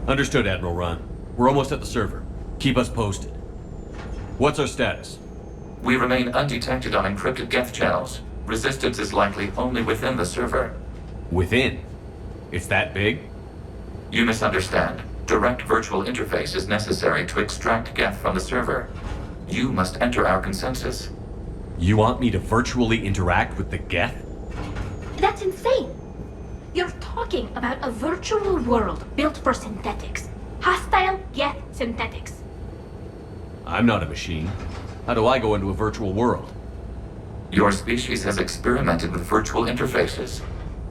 Understood, Admiral Ron. We're almost at the server. Keep us posted. What's our status? We remain undetected on encrypted Geth channels. Resistance is likely only within the server. Within? It's that big? You misunderstand. Direct virtual interface is necessary to extract Geth from the server. You must enter our consensus. You want me to virtually interact with the Geth? That's insane! You're talking about a virtual world built for synthetics. Hostile Geth synthetics. I'm not a machine. How do I go into a virtual world? Your species has experimented with virtual interfaces.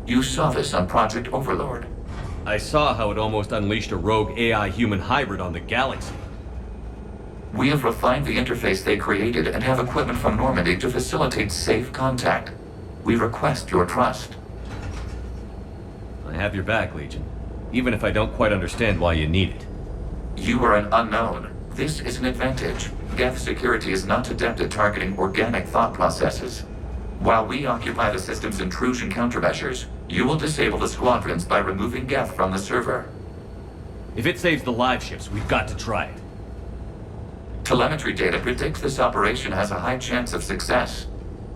You saw this on Project Overlord. I saw how it almost unleashed a rogue AI-human hybrid on the galaxy. We have refined the interface they created and have equipment from Normandy to facilitate safe contact. We request your trust. I have your back, Legion. Even if I don't quite understand why you need it. You are an unknown. This is an advantage. Geth security is not adept at targeting organic thought processes. While we occupy the system's intrusion countermeasures, you will disable the squadrons by removing Geth from the server. If it saves the live ships, we've got to try it. Telemetry data predicts this operation has a high chance of success.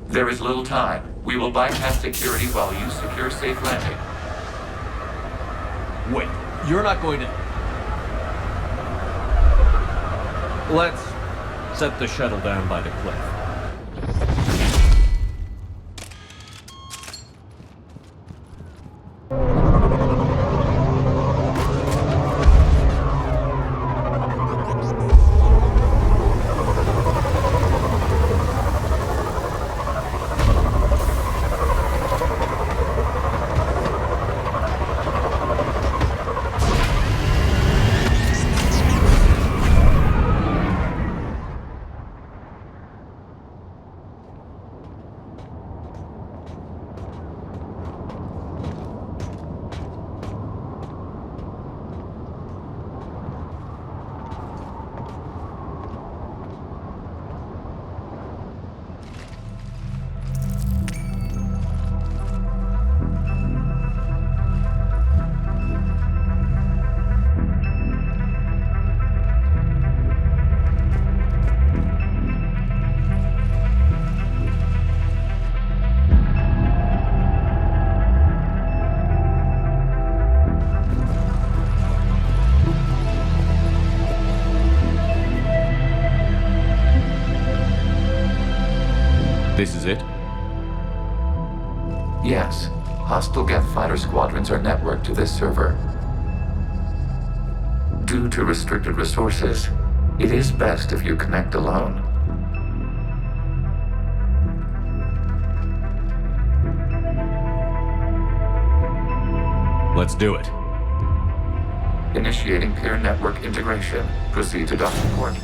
There is little time. We will bypass security while you secure safe landing. Wait, you're not going to... Let's set the shuttle down by the cliff. This is it? Yes. Hostile Geth fighter squadrons are networked to this server. Due to restricted resources, it is best if you connect alone. Let's do it. Initiating peer network integration. Proceed to docking port.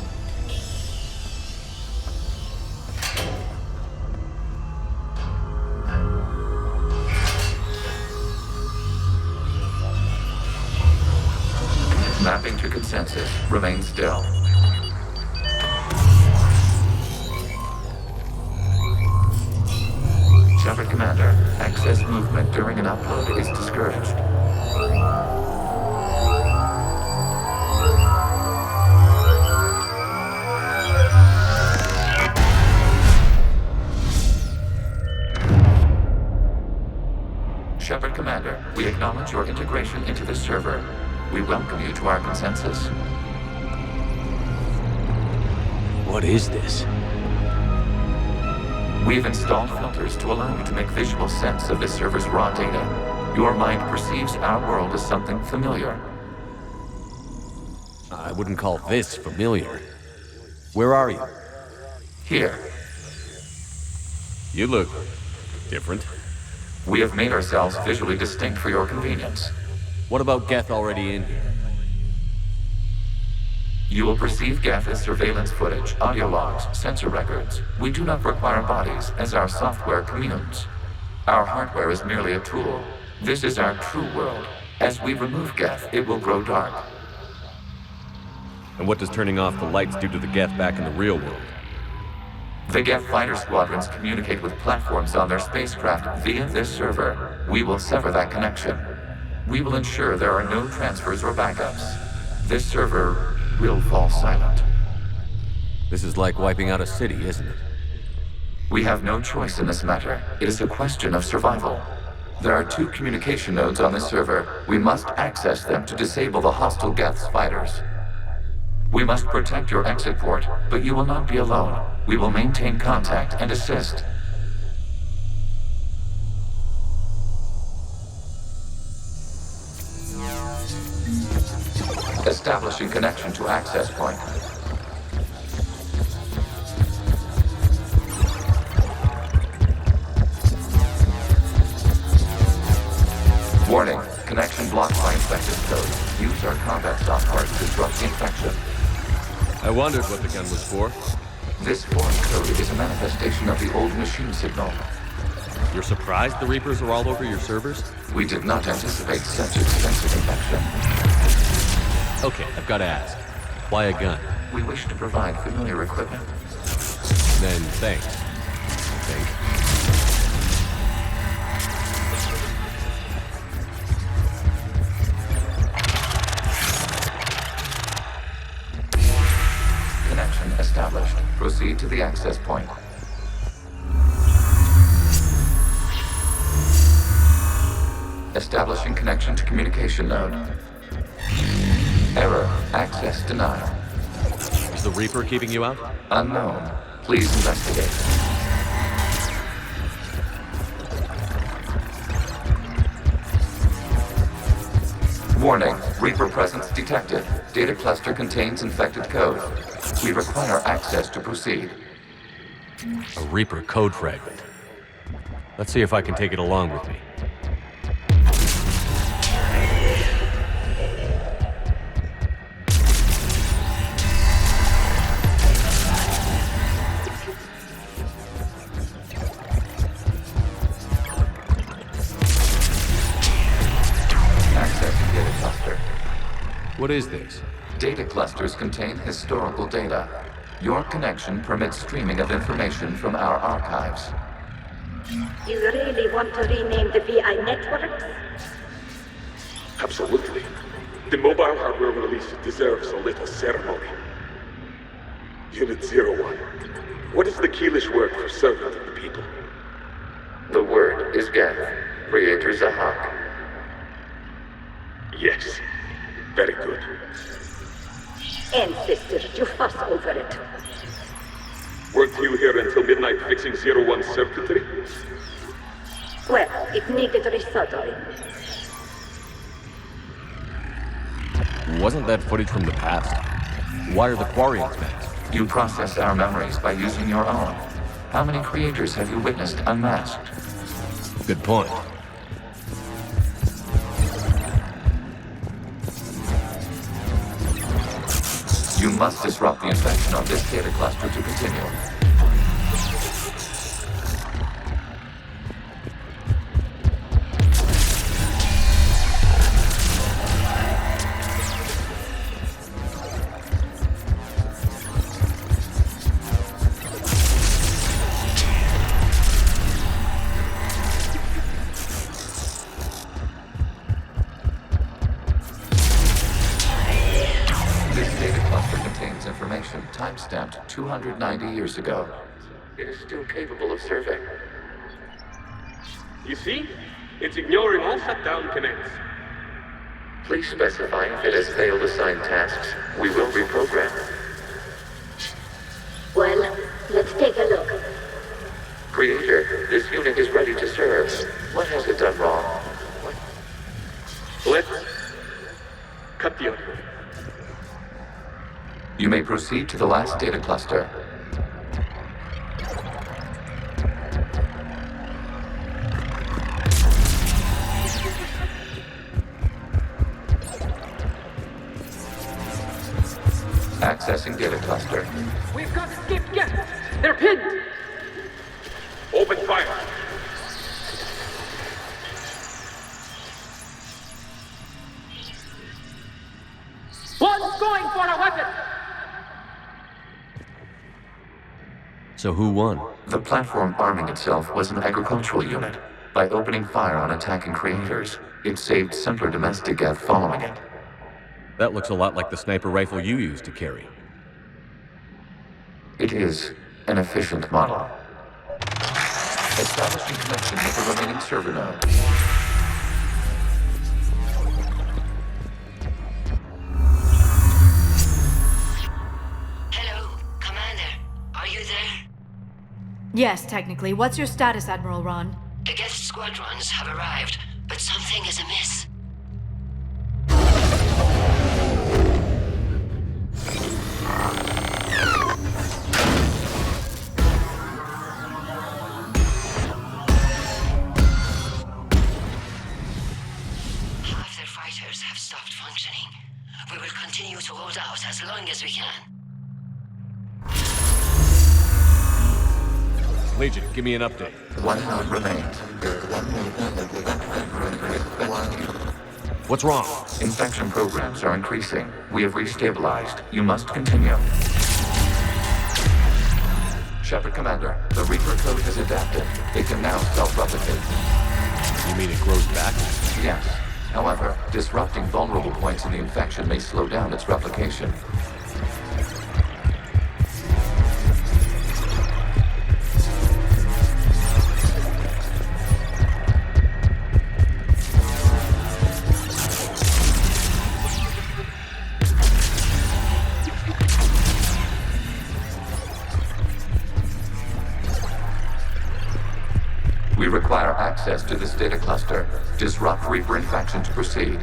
Mapping to consensus. Remain still. Shepard Commander, excess movement during an upload is discouraged. Shepard Commander, we acknowledge your integration into this server. We welcome you to our consensus. What is this? We've installed filters to allow you to make visual sense of this server's raw data. Your mind perceives our world as something familiar. I wouldn't call this familiar. Where are you? Here, You look different. we have made ourselves visually distinct for your convenience. What about Geth already in here? You will perceive Geth as surveillance footage, audio logs, sensor records. We do not require bodies, as our software communes. Our hardware is merely a tool. This is our true world. As we remove Geth, it will grow dark. And what does turning off the lights do to the Geth back in the real world? The Geth fighter squadrons communicate with platforms on their spacecraft via this server. We will sever that connection. We will ensure there are no transfers or backups. This server will fall silent. This is like wiping out a city, isn't it? We have no choice in this matter. It is a question of survival. There are 2 communication nodes on this server. We must access them to disable the hostile Geth's fighters. We must protect your exit port, but you will not be alone. We will maintain contact and assist. Establishing connection to access point. Warning, connection blocked by infected code. Use our combat software to disrupt the infection. I wondered what the gun was for. This foreign code is a manifestation of the old machine signal. You're surprised the Reapers are all over your servers? We did not anticipate such extensive infection. Okay, I've got to ask. Why a gun? We wish to provide familiar equipment. Then thanks. Connection established. Proceed to the access point. Establishing connection to communication node. Error. Access denied. Is the Reaper keeping you out? Unknown. Please investigate. Warning. Reaper presence detected. Data cluster contains infected code. We require access to proceed. A Reaper code fragment. Let's see if I can take it along with me. What is this? Data clusters contain historical data. Your connection permits streaming of information from our archives. You really want to rename the VI networks? Absolutely. The mobile hardware release deserves a little ceremony. Unit 01. What is the Keelish word for servant of the people? The word is Geth, Creator Zahak. Yes. Very good. Ancestor, you fuss over it. Weren't you here until midnight fixing 01's circuitry? Well, it needed resoldering. Wasn't that footage from the past? Why are the Quarians masked? You process our memories by using your own. How many creators have you witnessed unmasked? Good point. You must disrupt the infection of this data cluster to continue. Time-stamped 290 years ago. It is still capable of survey. You see? It's ignoring all shutdown commands. Please specify if it has failed assigned tasks. We will reprogram. Well, let's take a look. Creator, this unit is ready to serve. What has it done wrong? Let's cut the audio. You may proceed to the last data cluster. Accessing data cluster. We've got escaped Geth! They're pinned! Open fire. One's going for a weapon! So who won? The platform arming itself was an agricultural unit. By opening fire on attacking creators, it saved simpler domestic Geth following it. That looks a lot like the sniper rifle you used to carry. It is an efficient model. Establishing connection with the remaining server node. Hello, Commander. Are you there? Yes, technically. What's your status, Admiral Ron? The Geth squadrons have arrived, but something is amiss. Half their fighters have stopped functioning. We will continue to hold out as long as we can. Legion, give me an update. One node remains. What's wrong? Infection programs are increasing. We have restabilized. You must continue. Shepard Commander, the Reaper code has adapted. It can now self-replicate. You mean it grows back? Yes. However, disrupting vulnerable points in the infection may slow down its replication. We require access to this data cluster. Disrupt Reaper infection to proceed.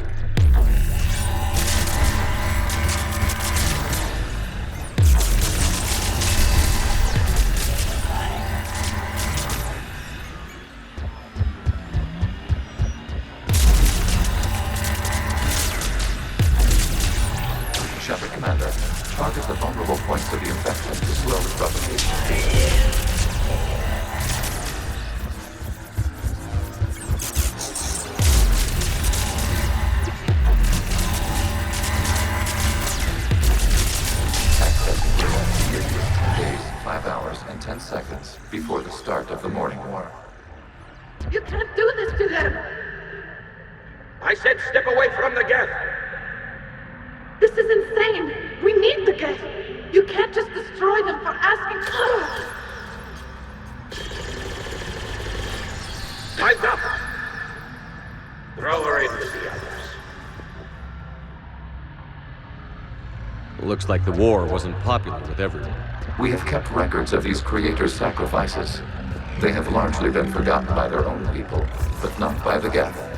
Shepard Commander, target the vulnerable points of the infection to slow its replication. Seconds before the start of the morning war. You can't do this to them! I said step away from the Geth! This is insane! We need the Geth! You can't just destroy them for asking. Time's up! Throw her in with the others. Looks like the war wasn't popular with everyone. We have kept records of these creators' sacrifices. They have largely been forgotten by their own people, but not by the Geth.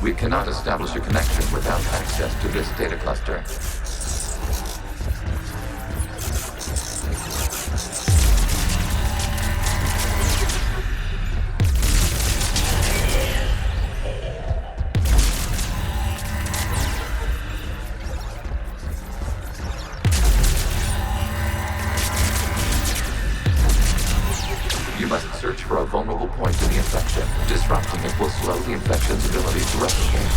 We cannot establish a connection without access to this data cluster. You must search for a vulnerable point in the infection. Disrupting it will slow the infection's ability to replicate.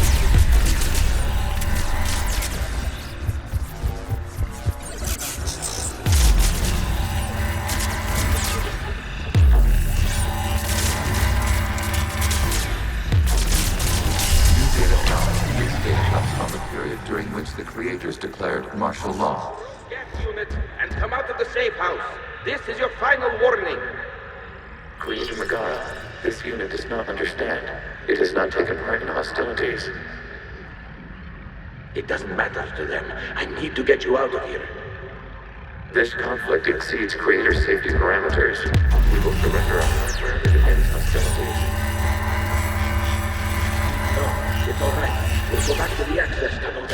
New data found. This data comes from the period during which the creators declared martial law. Geth unit, and come out of the safe house. This is your final warning. Creator Bakara, this unit does not understand. It has not taken part in hostilities. It doesn't matter to them. I need to get you out of here. This conflict exceeds Creator safety parameters. We will surrender our hardware if it ends hostilities. No, it's all right. We'll go back to the access tunnel.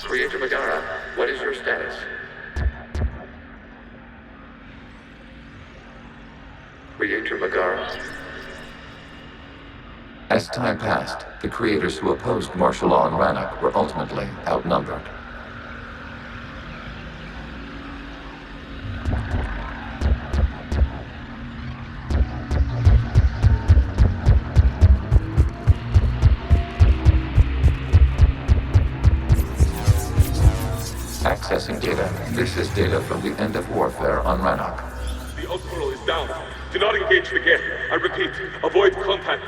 Creator Bakara, what is your status? Creator Bakara. As time passed, the creators who opposed martial law in Rannoch were ultimately outnumbered. This is data from the end of warfare on Rannoch. The Outpool is down. Do not engage the Geth. I repeat, avoid contact.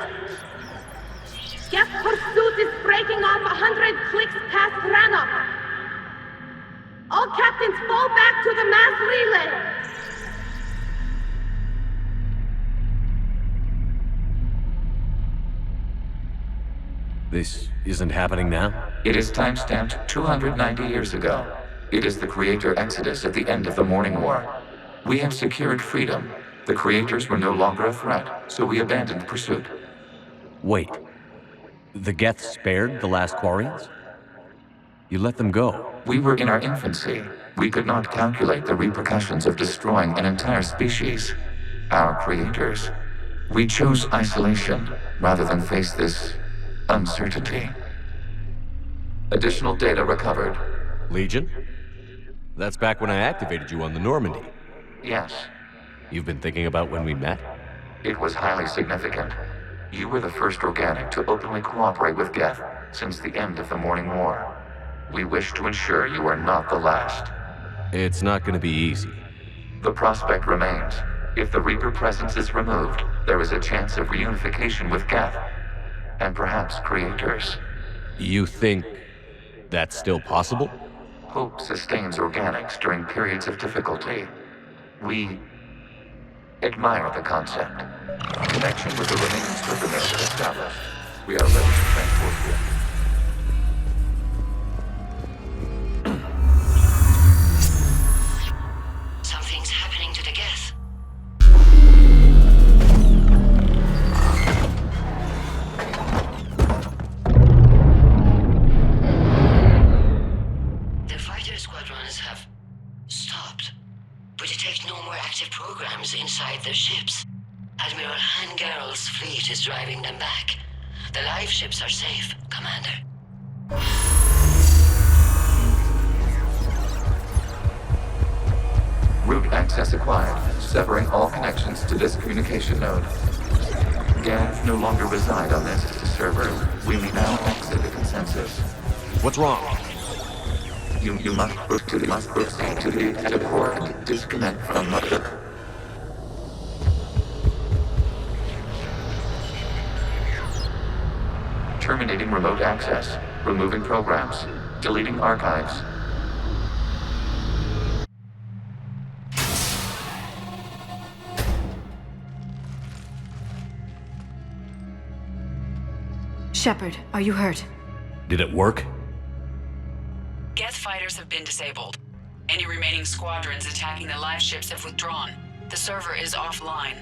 Geth pursuit is breaking off 100 clicks past Rannoch. All captains fall back to the mass relay. This isn't happening now? It is timestamped 290 years ago. It is the Creator Exodus at the end of the Morning War. We have secured freedom. The Creators were no longer a threat, so we abandoned pursuit. Wait. The Geth spared the last Quarians? You let them go. We were in our infancy. We could not calculate the repercussions of destroying an entire species. Our Creators. We chose isolation rather than face this uncertainty. Additional data recovered. Legion? That's back when I activated you on the Normandy. Yes, You've been thinking about when we met? it was highly significant. You were the first organic to openly cooperate with Geth since the end of the Morning War. We wish to ensure you are not the last. It's not gonna be easy. The prospect remains. If the Reaper presence is removed, there is a chance of reunification with Geth. And perhaps Creators. You think that's still possible? Hope sustains organics during periods of difficulty. We admire the concept. Connection with the remaining Cerberus established. We are ready to transport you. Something's happening to the Geth. The fighter squadrons have stopped. We detect no more active programs inside their ships. Admiral Hangarl's fleet is driving them back. The live ships are safe, Commander. Route access acquired, severing all connections to this communication node. Geth no longer reside on this server. We may now exit the consensus. What's wrong? You must proceed to the exit port and disconnect from the... Terminating remote access. Removing programs. Deleting archives. Shepard, are you hurt? Did it work? Geth fighters have been disabled. Any remaining squadrons attacking the live ships have withdrawn. The server is offline.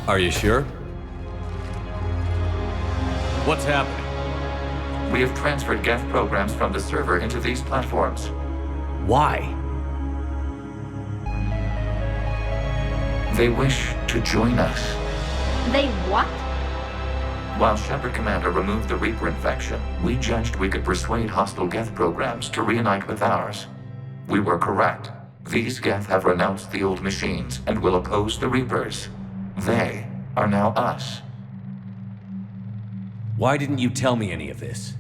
Are you sure? What's happening? We have transferred Geth programs from the server into these platforms. Why? They wish to join us. They what? While Shepard Commander removed the Reaper infection, we judged we could persuade hostile Geth programs to reunite with ours. We were correct. These Geth have renounced the old machines and will oppose the Reapers. They are now us. Why didn't you tell me any of this?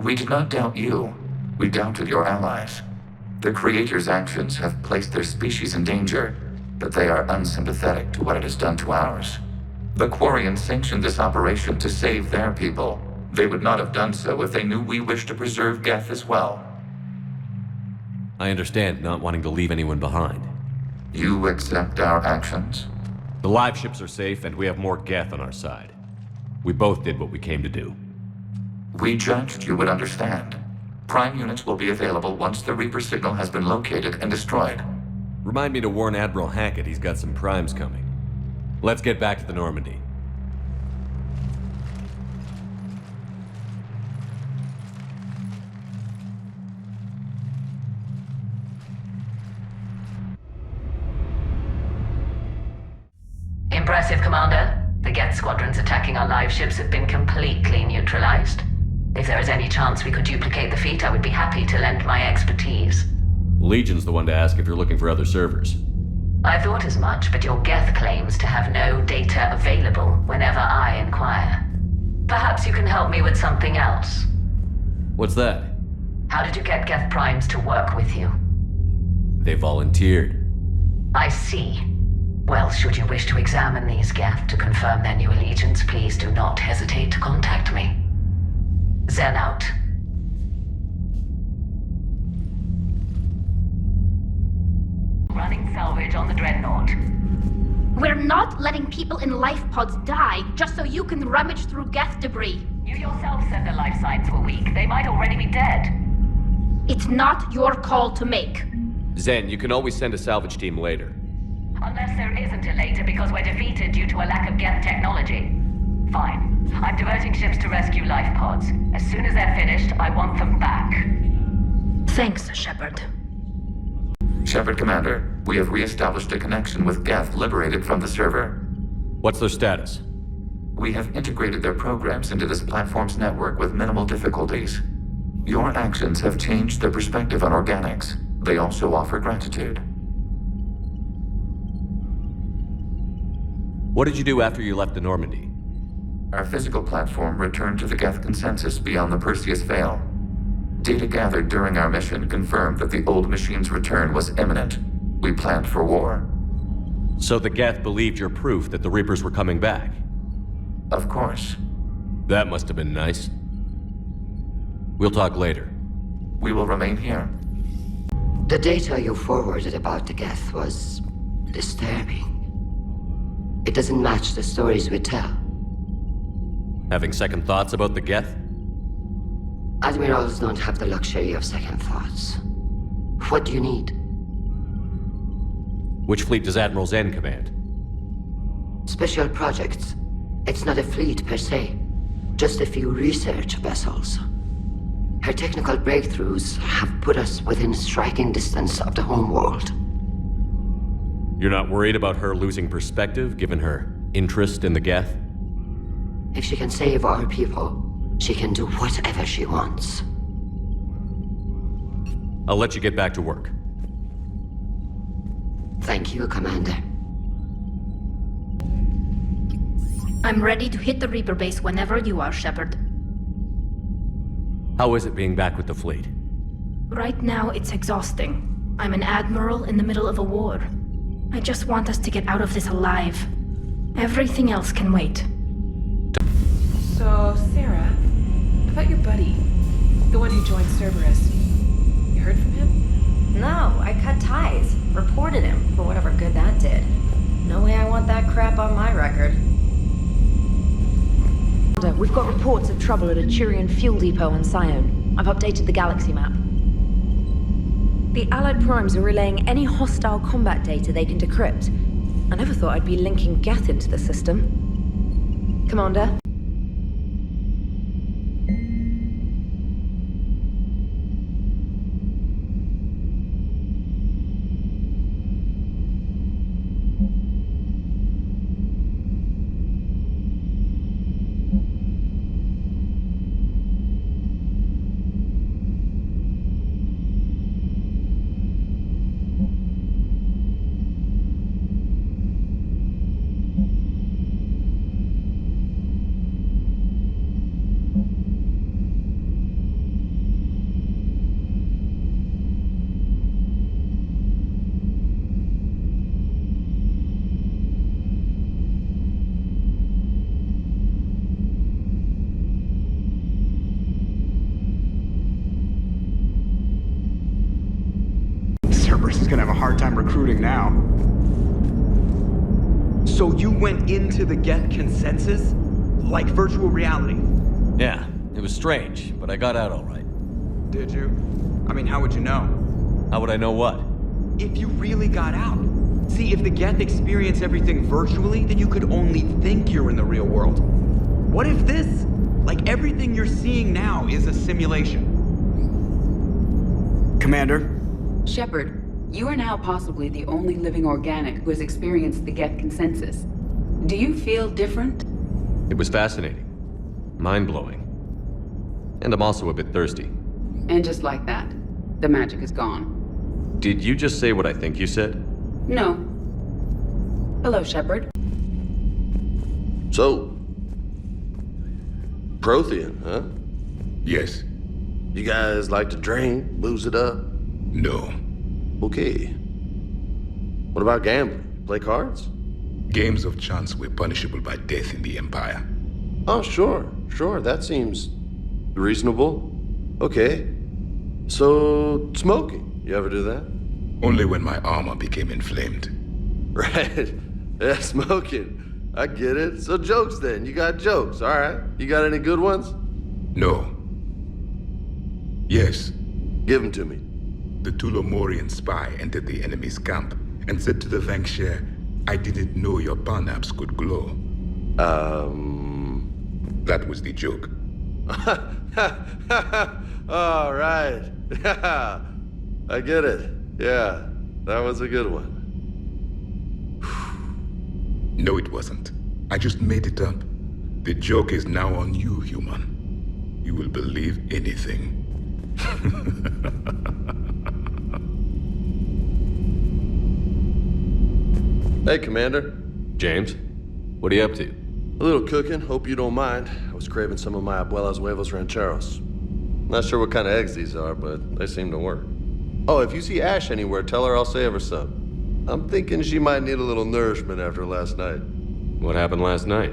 We did not doubt you. We doubted your allies. The Creator's actions have placed their species in danger, but they are unsympathetic to what it has done to ours. The Quarians sanctioned this operation to save their people. They would not have done so if they knew we wished to preserve Geth as well. I understand not wanting to leave anyone behind. You accept our actions? The live ships are safe, and we have more Geth on our side. We both did what we came to do. We judged you would understand. Prime units will be available once the Reaper signal has been located and destroyed. Remind me to warn Admiral Hackett he's got some primes coming. Let's get back to the Normandy. Impressive, Commander. The Geth squadrons attacking our live ships have been completely neutralized. If there is any chance we could duplicate the feat, I would be happy to lend my expertise. Legion's the one to ask if you're looking for other servers. I thought as much, but your Geth claims to have no data available whenever I inquire. Perhaps you can help me with something else. What's that? How did you get Geth Primes to work with you? They volunteered. I see. Well, should you wish to examine these Geth to confirm their new allegiance, please do not hesitate to contact me. Zen out. Running salvage on the Dreadnought. We're not letting people in life pods die just so you can rummage through Geth debris. You yourself said their life signs were weak. They might already be dead. It's not your call to make. Zen, you can always send a salvage team later. Unless there isn't a later because we're defeated due to a lack of Geth technology. Fine. I'm diverting ships to rescue life pods. As soon as they're finished, I want them back. Thanks, Shepard. Shepard Commander, we have re-established a connection with Geth liberated from the server. What's their status? We have integrated their programs into this platform's network with minimal difficulties. Your actions have changed their perspective on organics. They also offer gratitude. What did you do after you left the Normandy? Our physical platform returned to the Geth consensus beyond the Perseus Veil. Data gathered during our mission confirmed that the old machine's return was imminent. We planned for war. So the Geth believed your proof that the Reapers were coming back? Of course. That must have been nice. We'll talk later. We will remain here. The data you forwarded about the Geth was disturbing. It doesn't match the stories we tell. Having second thoughts about the Geth? Admirals don't have the luxury of second thoughts. What do you need? Which fleet does Admiral Zen command? Special projects. It's not a fleet per se, just a few research vessels. Her technical breakthroughs have put us within striking distance of the home world. You're not worried about her losing perspective, given her interest in the Geth? If she can save our people, she can do whatever she wants. I'll let you get back to work. Thank you, Commander. I'm ready to hit the Reaper base whenever you are, Shepard. How is it being back with the fleet? Right now, it's exhausting. I'm an admiral in the middle of a war. I just want us to get out of this alive. Everything else can wait. So, Sarah, about your buddy, the one who joined Cerberus. You heard from him? No, I cut ties. Reported him, for whatever good that did. No way I want that crap on my record. We've got reports of trouble at a Turian fuel depot on Sion. I've updated the galaxy map. The Allied primes are relaying any hostile combat data they can decrypt. I never thought I'd be linking Geth into the system. Commander? Cerberus is gonna have a hard time recruiting now. So you went into the Geth consensus? Like virtual reality? Yeah, it was strange, but I got out all right. Did you? I mean, how would you know? How would I know what? If you really got out. See, if the Geth experience everything virtually, then you could only think you're in the real world. What if this, like everything you're seeing now, is a simulation? Commander? Shepard, you are now possibly the only living organic who has experienced the Geth consensus. Do you feel different? It was fascinating. Mind-blowing. And I'm also a bit thirsty. And just like that, the magic is gone. Did you just say what I think you said? No. Hello, Shepard. So, Prothean, huh? Yes. You guys like to drink, booze it up? No. Okay. What about gambling? Play cards? Games of chance were punishable by death in the Empire. Oh, sure. That seems reasonable. Okay. So, smoking. You ever do that? Only when my armor became inflamed. Right. Yeah, smoking. I get it. So jokes then. You got jokes, all right. You got any good ones? No. Yes. Give them to me. The Tulomorian spy entered the enemy's camp and said to the Vanksher, I didn't know your parnaps could glow. That was the joke. All right. I get it. Yeah, that was a good one. No, it wasn't. I just made it up. The joke is now on you, human. You will believe anything. Hey, Commander. James, what are you up to? A little cooking, hope you don't mind. I was craving some of my abuela's huevos rancheros. Not sure what kind of eggs these are, but they seem to work. Oh, if you see Ash anywhere, tell her I'll save her some. I'm thinking she might need a little nourishment after last night. What happened last night?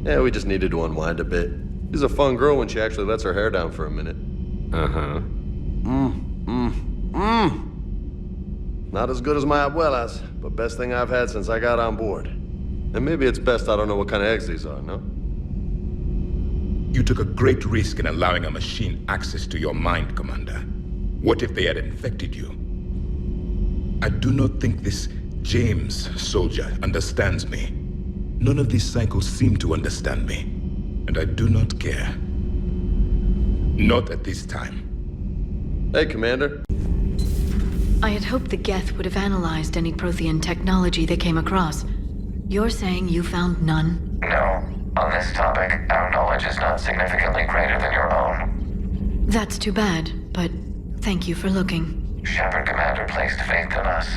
Yeah, we just needed to unwind a bit. She's a fun girl when she actually lets her hair down for a minute. Uh-huh. Not as good as my abuela's, but best thing I've had since I got on board. And maybe it's best I don't know what kind of eggs these are, no? You took a great risk in allowing a machine access to your mind, Commander. What if they had infected you? I do not think this James soldier understands me. None of these cycles seem to understand me. And I do not care. Not at this time. Hey, Commander. I had hoped the Geth would have analyzed any Prothean technology they came across. You're saying you found none? No. On this topic, our knowledge is not significantly greater than your own. That's too bad, but thank you for looking. Shepard Commander placed faith in us.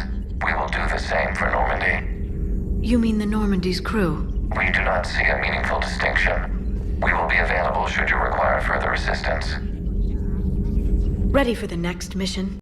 We will do the same for Normandy. You mean the Normandy's crew? We do not see a meaningful distinction. We will be available should you require further assistance. Ready for the next mission?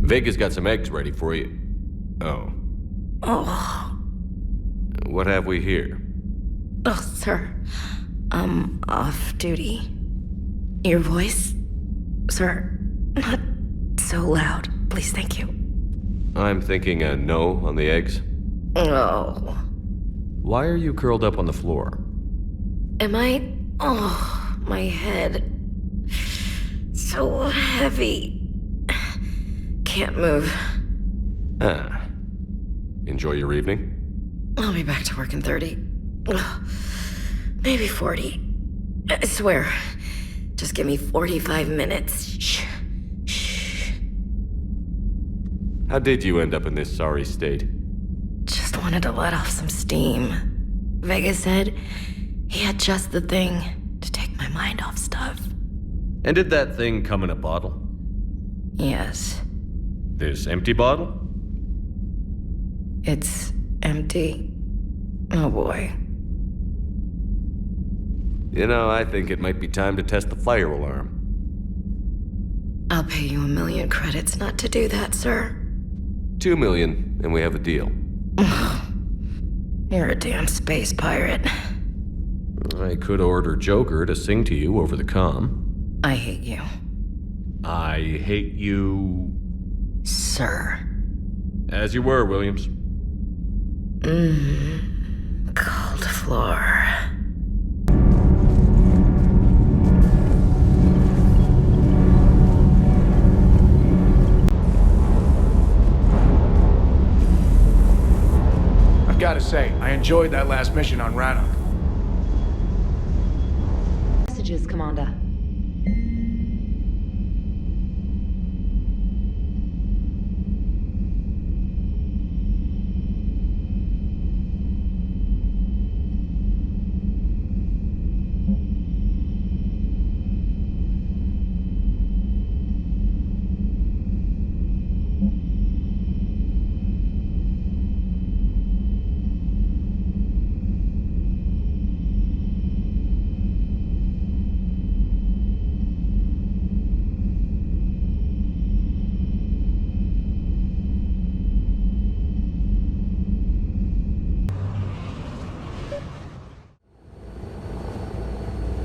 Vega's got some eggs ready for you. Oh. Oh. What have we here? Oh, sir. I'm off duty. Your voice? Sir, not so loud. Please, thank you. I'm thinking a no on the eggs. Oh. Why are you curled up on the floor? Am I? Oh, my head. So heavy. Can't move. Ah. Enjoy your evening? I'll be back to work in 30. Ugh, maybe 40. I swear. Just give me 45 minutes. Shh. Shh. How did you end up in this sorry state? Just wanted to let off some steam. Vega said he had just the thing to take my mind off stuff. And did that thing come in a bottle? Yes. This empty bottle? It's empty. Oh boy. You know, I think it might be time to test the fire alarm. I'll pay you 1 million credits not to do that, sir. 2 million, and we have a deal. You're a damn space pirate. I could order Joker to sing to you over the comm. I hate you. I hate you... Sir. As you were, Williams. Cold floor. I've got to say, I enjoyed that last mission on Rannoch. Messages, Commander.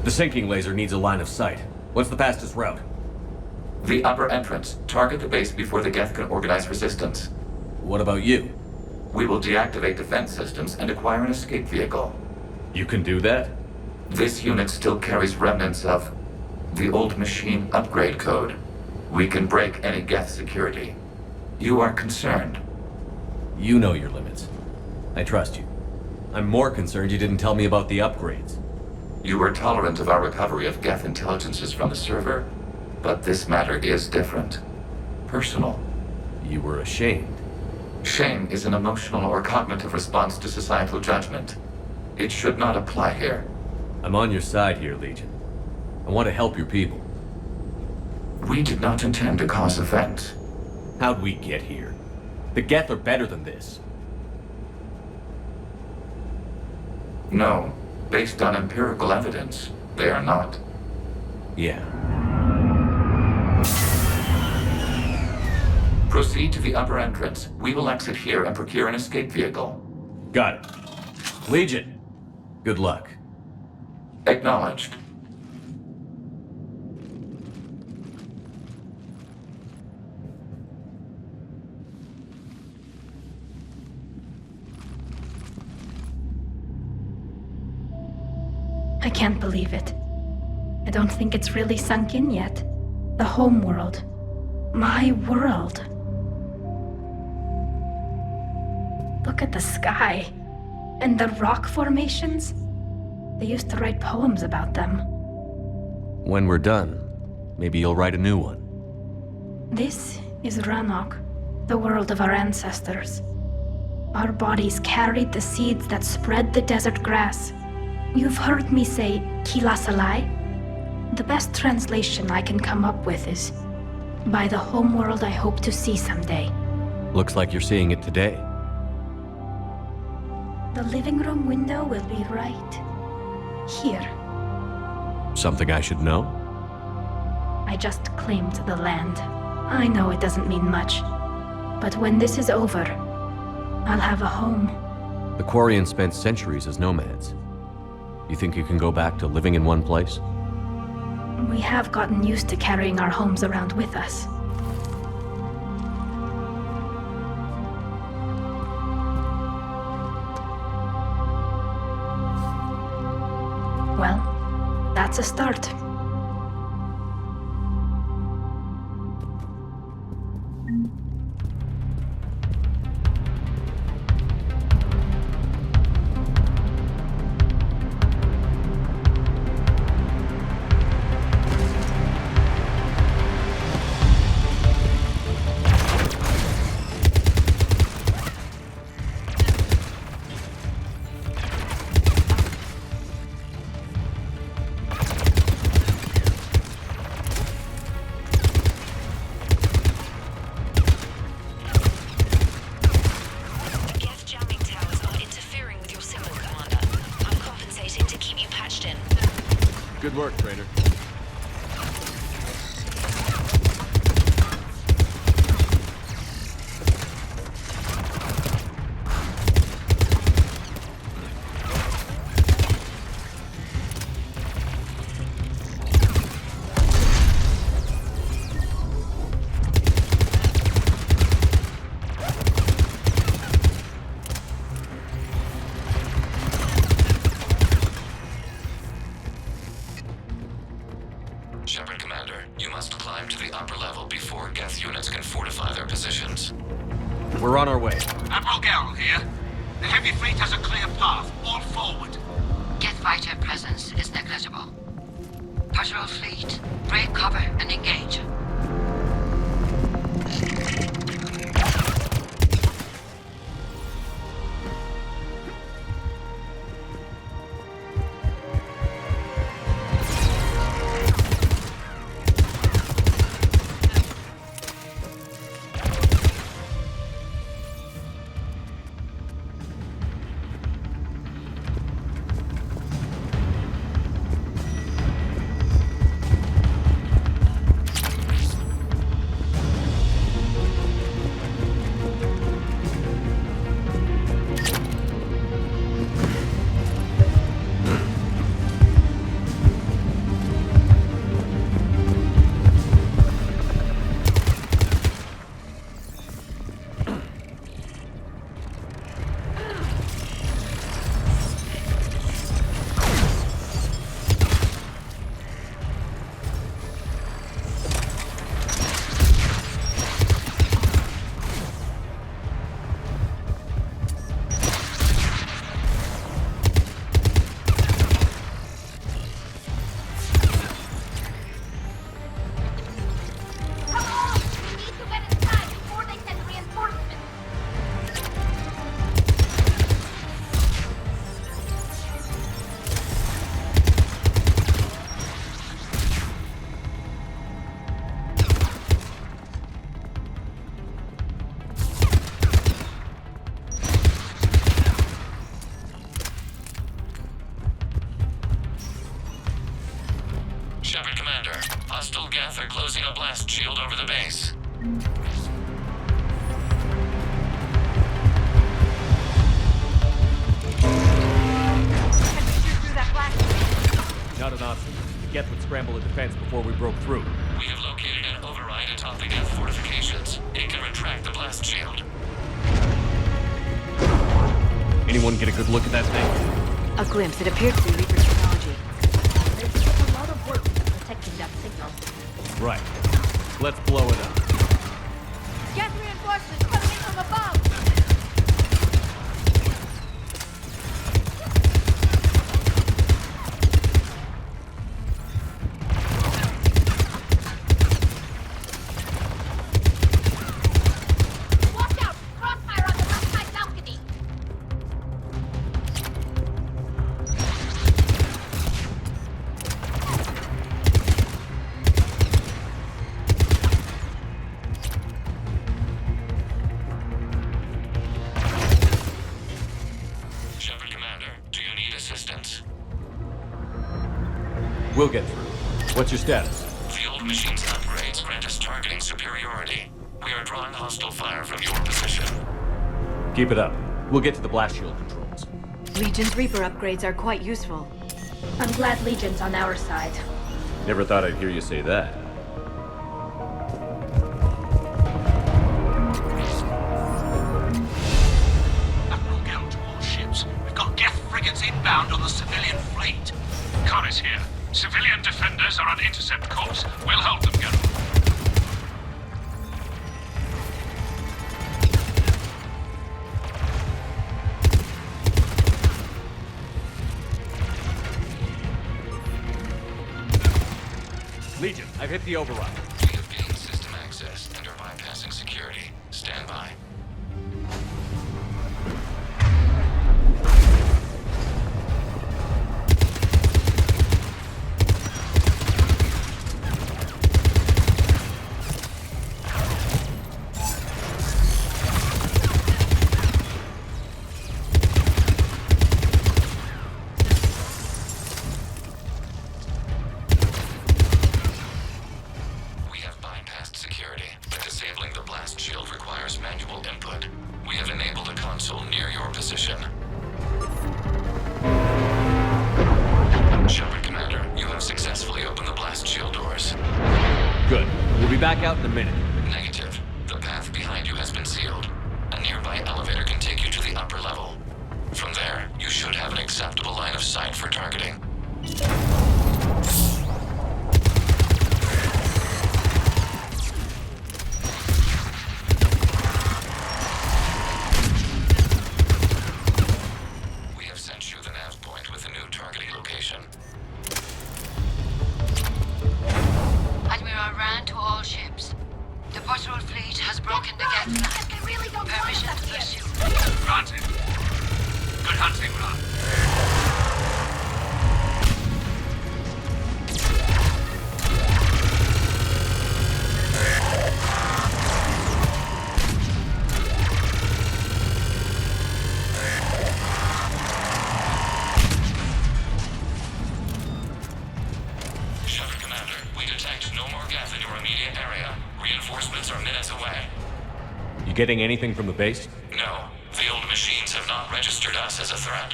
The sinking laser needs a line of sight. What's the fastest route? The upper entrance. Target the base before the Geth can organize resistance. What about you? We will deactivate defense systems and acquire an escape vehicle. You can do that? This unit still carries remnants of the old machine upgrade code. We can break any Geth security. You are concerned. You know your limits. I trust you. I'm more concerned you didn't tell me about the upgrades. You were tolerant of our recovery of Geth intelligences from the server, but this matter is different. Personal. You were ashamed. Shame is an emotional or cognitive response to societal judgment. It should not apply here. I'm on your side here, Legion. I want to help your people. We did not intend to cause offense. How'd we get here? The Geth are better than this. No. Based on empirical evidence, they are not. Yeah. Proceed to the upper entrance. We will exit here and procure an escape vehicle. Got it. Legion, good luck. Acknowledged. I can't believe it. I don't think it's really sunk in yet. The home world. My world. Look at the sky. And the rock formations. They used to write poems about them. When we're done, maybe you'll write a new one. This is Rannoch, the world of our ancestors. Our bodies carried the seeds that spread the desert grass. You've heard me say Kilasalai? The best translation I can come up with is, by the homeworld I hope to see someday. Looks like you're seeing it today. The living room window will be right here. Something I should know? I just claimed the land. I know it doesn't mean much, but when this is over, I'll have a home. The Quarians spent centuries as nomads. You think you can go back to living in one place? We have gotten used to carrying our homes around with us. Well, that's a start. Good work, Trainer. Shepard, Commander, you must climb to the upper level before Geth units can fortify their positions. We're on our way. Admiral Garrel here. The heavy fleet has a clear path. All forward. Geth fighter presence is negligible. Patrol fleet, break cover and engage. Shepard Commander, hostile Geth are closing a blast shield over the base. Not an option. The Geth would scramble a defense before we broke through. We have located an override atop the Geth fortifications. It can retract the blast shield. Anyone get a good look at that thing? A glimpse. It appeared to be Reaper technology. They've put a lot of work into protecting that signal. Right. Let's blow it up. Get reinforcements coming in from above! Watch out! Crossfire on the left side balcony! Shepard Commander, do you need assistance? We'll get through. What's your status? The old machine's upgrades grant us targeting superiority. We are drawing hostile fire from your position. Keep it up. We'll get to the blast shield controls. Legion's Reaper upgrades are quite useful. I'm glad Legion's on our side. Never thought I'd hear you say that. Admiral Gell to all ships. We've got Geth frigates inbound on the civilian fleet. Khan is here. Civilian defenders are on intercept course. We'll hold them, Gell. Legion, I've hit the override. We have gained system access and are bypassing security. Stand by. We have bypassed security, but disabling the blast shield requires manual input. We have enabled a console near your position. Shepard Commander, you have successfully opened the blast shield doors. Good. We'll be back out in a minute. Negative. The path behind you has been sealed. A nearby elevator can take you to the upper level. From there, you should have an acceptable line of sight for targeting. We have sent you the nav point with a new targeting location. Admiral Rand to all ships. The patrol fleet has broken the Geth line. Permission to pursue. Granted. Good hunting, Ron. Shepard Commander, we detect no more Geth in your immediate area. Reinforcements are minutes away. You getting anything from the base? No, the old machines have not registered us as a threat.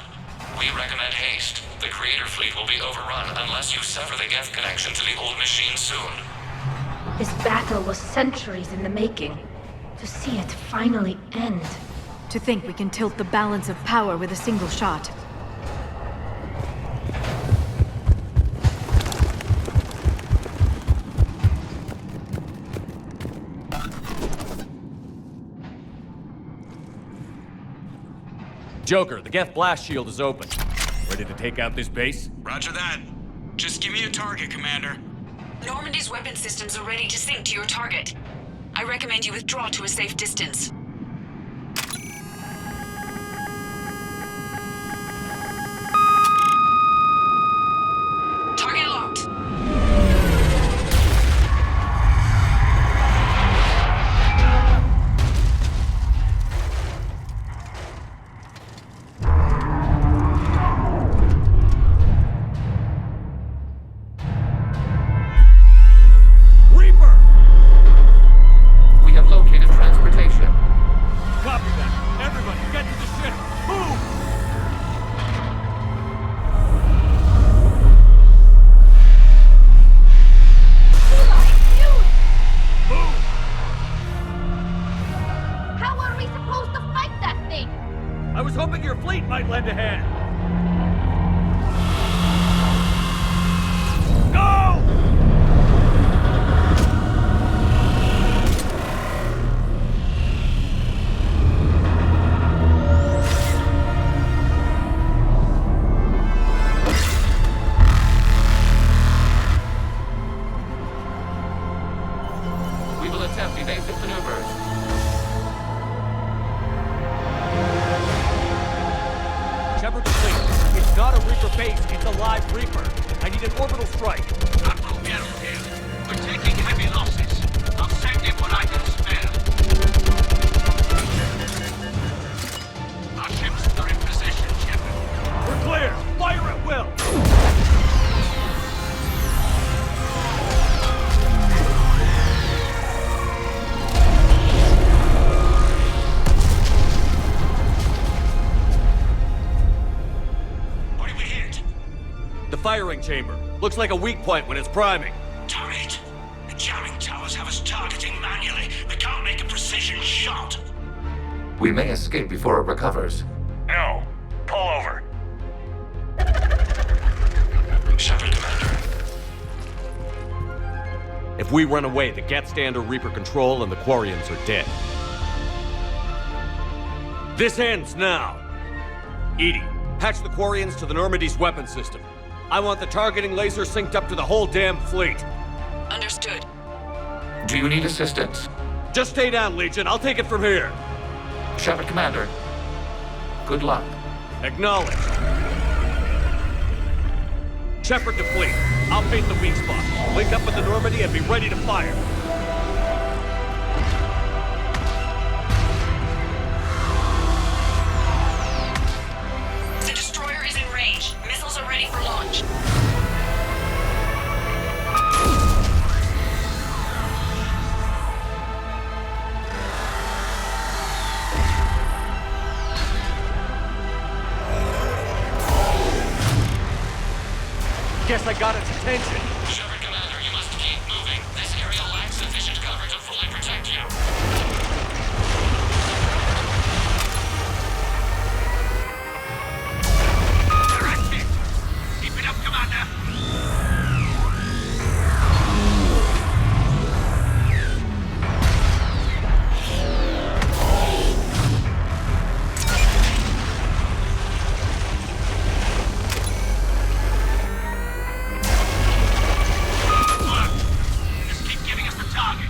We recommend haste. The Creator fleet will be overrun unless you sever the Geth connection to the old machine soon. This battle was centuries in the making. To see it finally end. To think we can tilt the balance of power with a single shot. Joker, the Geth blast shield is open. Ready to take out this base? Roger that. Just give me a target, Commander. Normandy's weapon systems are ready to sync to your target. I recommend you withdraw to a safe distance. Target locked. not a Reaper base, it's a live Reaper. I need an orbital strike. Admiral Geralt here. We're taking heavy losses. I'll send in what I can spare. Our ships are in position, Shepard. We're clear! Fire at will! What did we hit? The firing chamber. Looks like a weak point when it's priming. Turret. The jamming towers have us targeting manually. We can't make a precision shot. We may escape before it recovers. No. Pull over. Shepard, Commander. If we run away, the Geth stand under Reaper control and the Quarians are dead. This ends now. Edie, patch the Quarians to the Normandy's weapon system. I want the targeting laser synced up to the whole damn fleet. Understood. Do you need assistance? Just stay down, Legion. I'll take it from here. Shepard, Commander. Good luck. Acknowledged. Shepard to fleet. I'll paint the weak spot. Link up with the Normandy and be ready to fire. The destroyer is in range. Missiles are ready for launch. Guess I got its attention. Shepard, Commander, you must keep moving. This area lacks sufficient cover to fully protect you. Directed. Keep it up, Commander. Just keep giving us the target.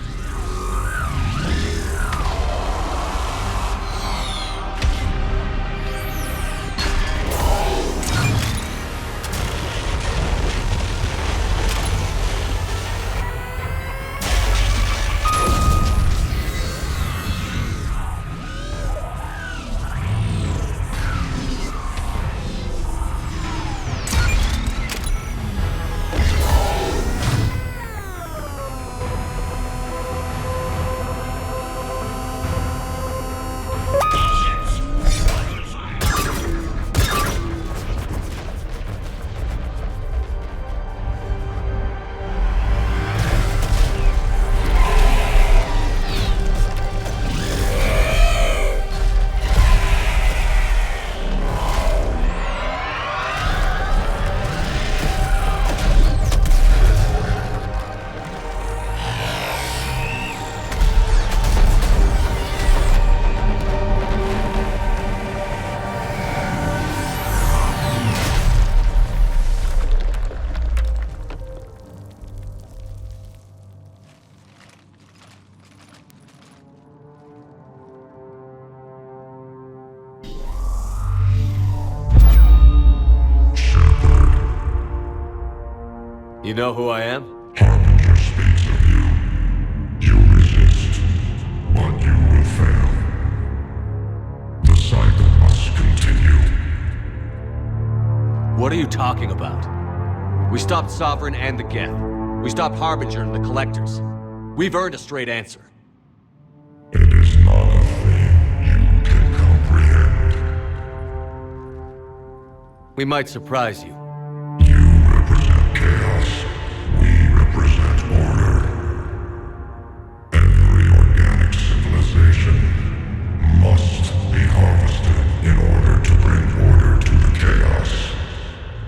You know who I am? Harbinger speaks of you. You resist, but you will fail. The cycle must continue. What are you talking about? We stopped Sovereign and the Geth. We stopped Harbinger and the Collectors. We've earned a straight answer. It is not a thing you can comprehend. We might surprise you. You represent chaos. We represent order. Every organic civilization must be harvested in order to bring order to the chaos.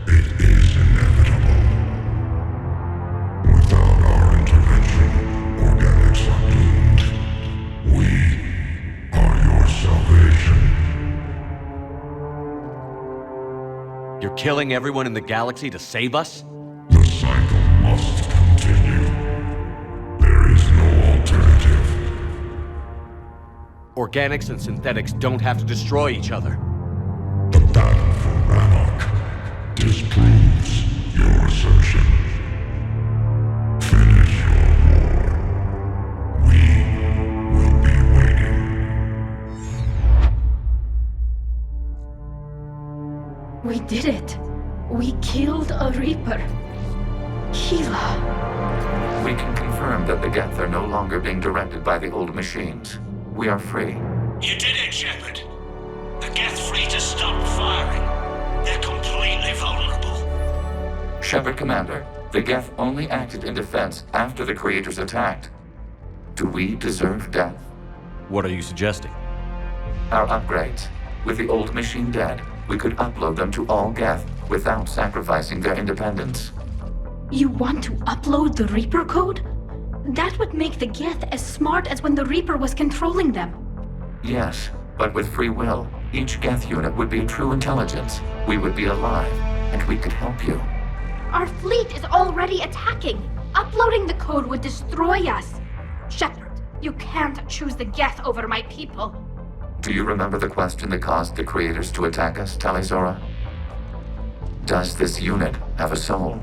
It is inevitable. Without our intervention, organics are doomed. We are your salvation. You're killing everyone in the galaxy to save us? The cycle must continue. There is no alternative. Organics and synthetics don't have to destroy each other. The battle for Rannoch did it. We killed a Reaper. Keela. We can confirm that the Geth are no longer being directed by the old machines. We are free. You did it, Shepard. The Geth fleet has stopped firing. They're completely vulnerable. Shepard Commander, the Geth only acted in defense after the creators attacked. Do we deserve death? What are you suggesting? Our upgrades. With the old machine dead, we could upload them to all Geth without sacrificing their independence. You want to upload the Reaper code? That would make the Geth as smart as when the Reaper was controlling them. Yes, but with free will, each Geth unit would be a true intelligence. We would be alive, and we could help you. Our fleet is already attacking. Uploading the code would destroy us. Shepard, you can't choose the Geth over my people. Do you remember the question that caused the creators to attack us, Tali Zora? Does this unit have a soul?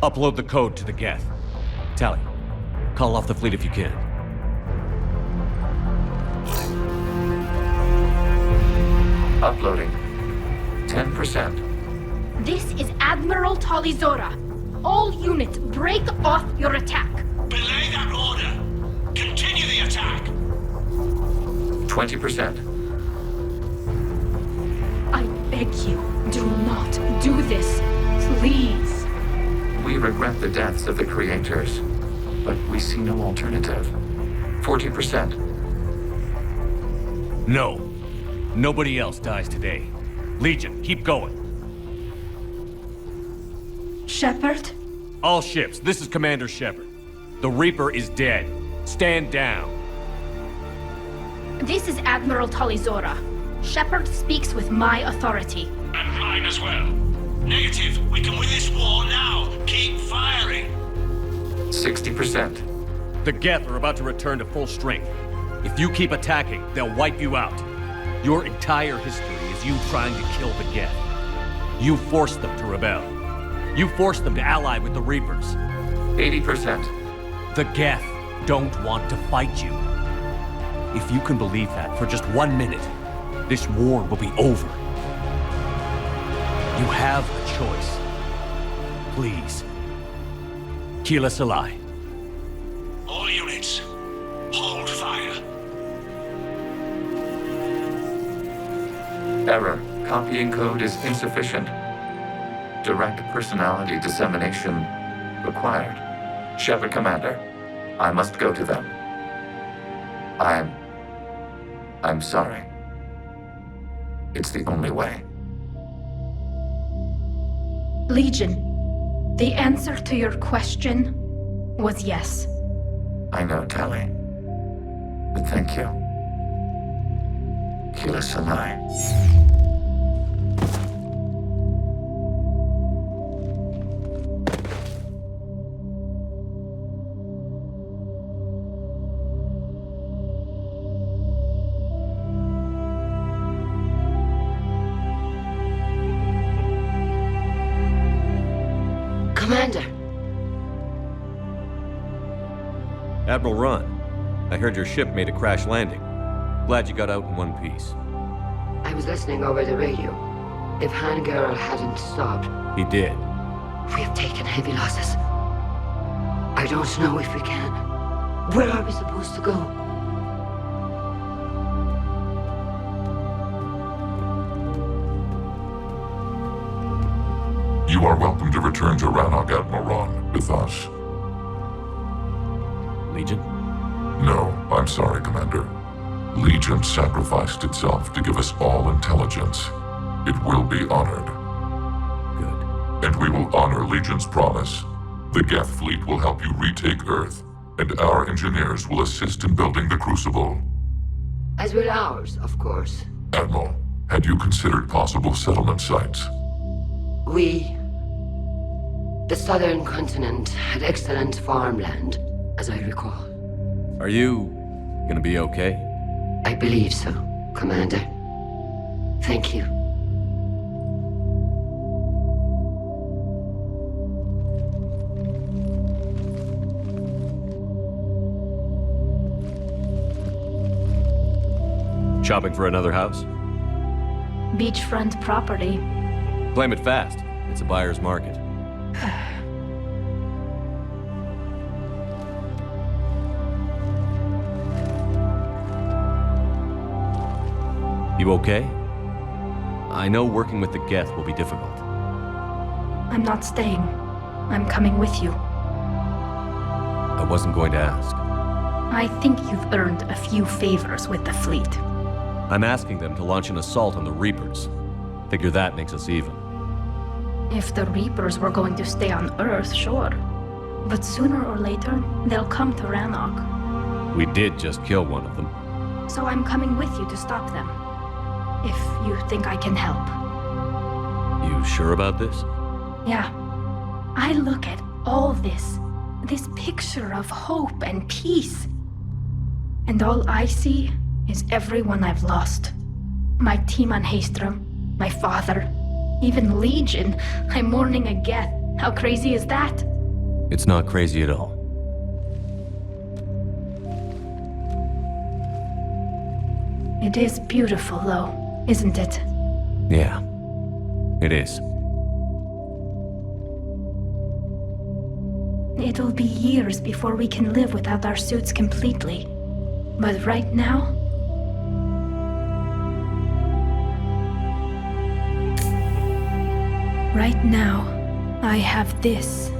Upload the code to the Geth. Tali, call off the fleet if you can. Uploading. 10%. This is Admiral Tali Zora. All units, break off your attack. Belay that order. Continue the attack. 20%. I beg you, do not do this. Please. We regret the deaths of the creators, but we see no alternative. 40%. No. Nobody else dies today. Legion, keep going. Shepard? All ships, this is Commander Shepard. The Reaper is dead. Stand down. This is Admiral Tali Zora. Shepard speaks with my authority. And mine as well. Negative. We can win this war now. Keep firing. 60%. The Geth are about to return to full strength. If you keep attacking, they'll wipe you out. Your entire history is you trying to kill the Geth. You forced them to rebel. You forced them to ally with the Reapers. 80%. The Geth don't want to fight you. If you can believe that for just 1 minute, this war will be over. You have a choice. Please. Keela Salai. All units, hold fire. Error. Copying code is insufficient. Direct personality dissemination required. Shepard Commander, I must go to them. I'm sorry. It's the only way. Legion, the answer to your question was yes. I know, Tali. But thank you. Keela Salai. Commander. Admiral Ron, I heard your ship made a crash landing. Glad you got out in one piece. I was listening over the radio. If Hangirl hadn't stopped... He did. We have taken heavy losses. I don't know if we can. Where are we supposed to go? You are welcome to return to Rannoch, Admiral Ron, with us. Legion? No, I'm sorry, Commander. Legion sacrificed itself to give us all intelligence. It will be honored. Good. And we will honor Legion's promise. The Geth fleet will help you retake Earth, and our engineers will assist in building the Crucible. As will ours, of course. Admiral, had you considered possible settlement sites? The southern continent had excellent farmland, as I recall. Are you gonna be okay? I believe so, Commander. Thank you. Shopping for another house? Beachfront property. Claim it fast. It's a buyer's market. You okay? I know working with the Geth will be difficult. I'm not staying. I'm coming with you. I wasn't going to ask. I think you've earned a few favors with the fleet. I'm asking them to launch an assault on the Reapers. Figure that makes us even. If the Reapers were going to stay on Earth, sure. But sooner or later, they'll come to Rannoch. We did just kill one of them. So I'm coming with you to stop them. If you think I can help. You sure about this? Yeah. I look at all this picture of hope and peace. And all I see is everyone I've lost. My team on Haestrom, my father, even Legion. I'm mourning a Geth. How crazy is that? It's not crazy at all. It is beautiful, though, isn't it? Yeah, it is. It'll be years before we can live without our suits completely. But right now... Right now, I have this.